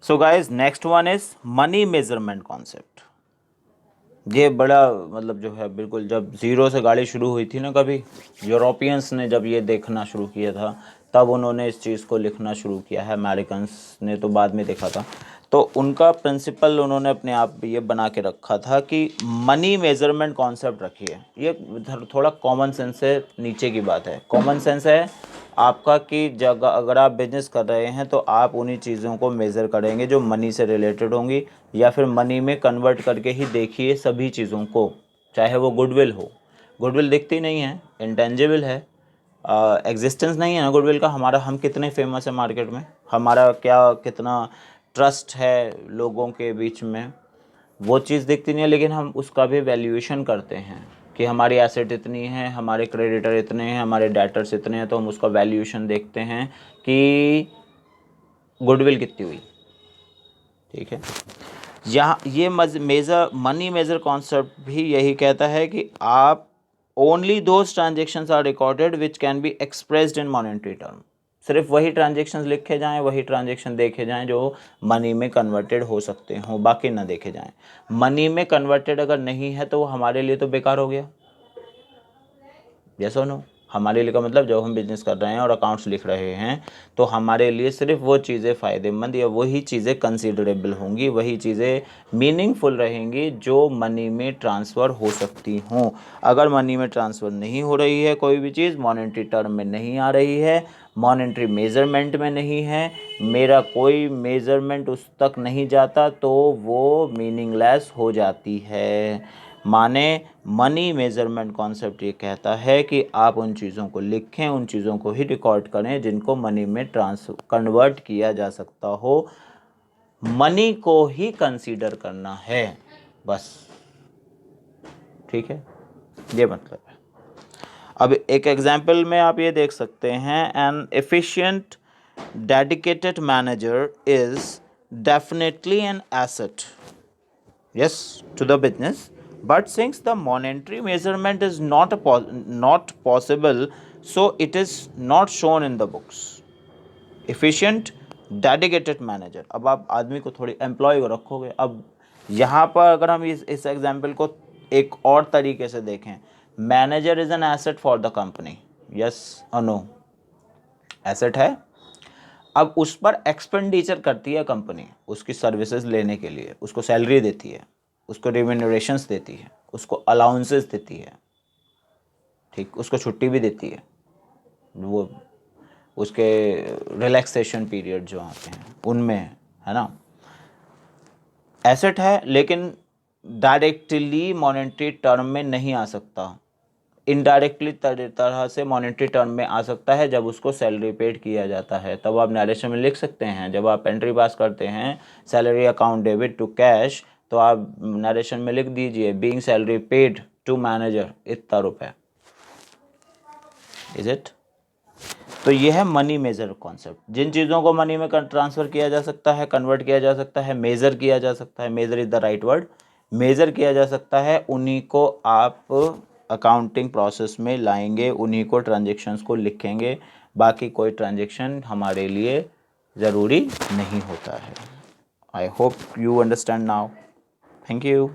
So guys next one is money measurement concept. ये बड़ा मतलब जो है बिल्कुल, जब ज़ीरो से गाड़ी शुरू हुई थी ना, कभी यूरोपियंस ने जब ये देखना शुरू किया था तब उन्होंने इस चीज़ को लिखना शुरू किया है। अमेरिकन्स ने तो बाद में देखा था। तो उनका प्रिंसिपल उन्होंने अपने आप ये बना के रखा था कि मनी मेजरमेंट कॉन्सेप्ट रखिए। ये थोड़ा कॉमन सेंस से नीचे की बात है। कॉमन सेंस है आपका कि जगह अगर आप बिजनेस कर रहे हैं तो आप उन्हीं चीज़ों को मेज़र करेंगे जो मनी से रिलेटेड होंगी, या फिर मनी में कन्वर्ट करके ही देखिए सभी चीज़ों को। चाहे वो गुडविल हो, गुडविल दिखती नहीं है, इंटेंजिबल है, एग्जिस्टेंस नहीं है ना गुडविल का। हमारा हम कितने फेमस है मार्केट में, हमारा क्या कितना ट्रस्ट है लोगों के बीच में, वो चीज़ दिखती नहीं है। लेकिन हम उसका भी वैल्यूएशन करते हैं कि हमारी एसेट इतनी है, हमारे क्रेडिटर इतने हैं, हमारे डेटर्स इतने हैं, तो हम उसका वैल्यूएशन देखते हैं कि गुडविल कितनी हुई। ठीक है, यहाँ ये मनी मेजर कॉन्सेप्ट भी यही कहता है कि आप only those transactions are recorded which can be expressed in monetary term. सिर्फ वही ट्रांजेक्शन्स लिखे जाएं, वही ट्रांजेक्शन देखे जाएं जो मनी में कन्वर्टेड हो सकते हों, बाकी ना देखे जाएं। मनी में कन्वर्टेड अगर नहीं है तो वो हमारे लिए तो बेकार हो गया। यस और नो? हमारे लिए का मतलब जब हम बिजनेस कर रहे हैं और अकाउंट्स लिख रहे हैं तो हमारे लिए सिर्फ वो चीज़ें फ़ायदेमंद या वही चीज़ें कंसीडरेबल होंगी, वही चीज़ें मीनिंगफुल रहेंगी जो मनी में ट्रांसफ़र हो सकती हों। अगर मनी में ट्रांसफ़र नहीं हो रही है, कोई भी चीज़ मॉनेटरी टर्म में नहीं आ रही है, मॉनेटरी मेज़रमेंट में नहीं है, मेरा कोई मेज़रमेंट उस तक नहीं जाता, तो वो मीनिंगलेस हो जाती है। माने मनी मेजरमेंट कॉन्सेप्ट ये कहता है कि आप उन चीज़ों को लिखें, उन चीज़ों को ही रिकॉर्ड करें जिनको मनी में कन्वर्ट किया जा सकता हो। मनी को ही कंसीडर करना है बस। ठीक है, ये मतलब है। अब एक एग्जांपल में आप ये देख सकते हैं, N efficient dedicated manager is definitely an asset, yes, to the business, but since the monetary measurement is not possible, so it is not shown in the books. Efficient dedicated manager, अब आप आदमी को थोड़ी employ को रखोगे। अब यहाँ पर अगर हम इस एग्जाम्पल को एक और तरीके से देखें, manager is an asset for the company, yes और नो? एसेट है। अब उस पर एक्सपेंडिचर करती है कंपनी उसकी सर्विसेज लेने के लिए, उसको सैलरी देती है, उसको रिम्यूनरेशंस देती है, उसको अलाउंसेस देती है, ठीक, उसको छुट्टी भी देती है, वो उसके रिलैक्सेशन पीरियड जो आते हैं उनमें, है ना? एसेट है, लेकिन डायरेक्टली मॉनेटरी टर्म में नहीं आ सकता, इनडायरेक्टली तरह से मॉनेटरी टर्म में आ सकता है जब उसको सैलरी पेड किया जाता है। तब आप नरेशन में लिख सकते हैं, जब आप एंट्री पास करते हैं salary account debit to cash, तो आप नरेशन में लिख दीजिए being salary paid to manager इतना रुपए। Is it? तो ये है मनी मेजर कॉन्सेप्ट। जिन चीज़ों को मनी में ट्रांसफ़र किया जा सकता है, कन्वर्ट किया जा सकता है, मेज़र किया जा सकता है, measure is the right word, measure किया जा सकता है, उन्हीं को आप अकाउंटिंग प्रोसेस में लाएंगे, उन्हीं को ट्रांजेक्शन्स को लिखेंगे। बाकी कोई ट्रांजेक्शन हमारे लिए ज़रूरी नहीं होता है। I hope you understand now. Thank you.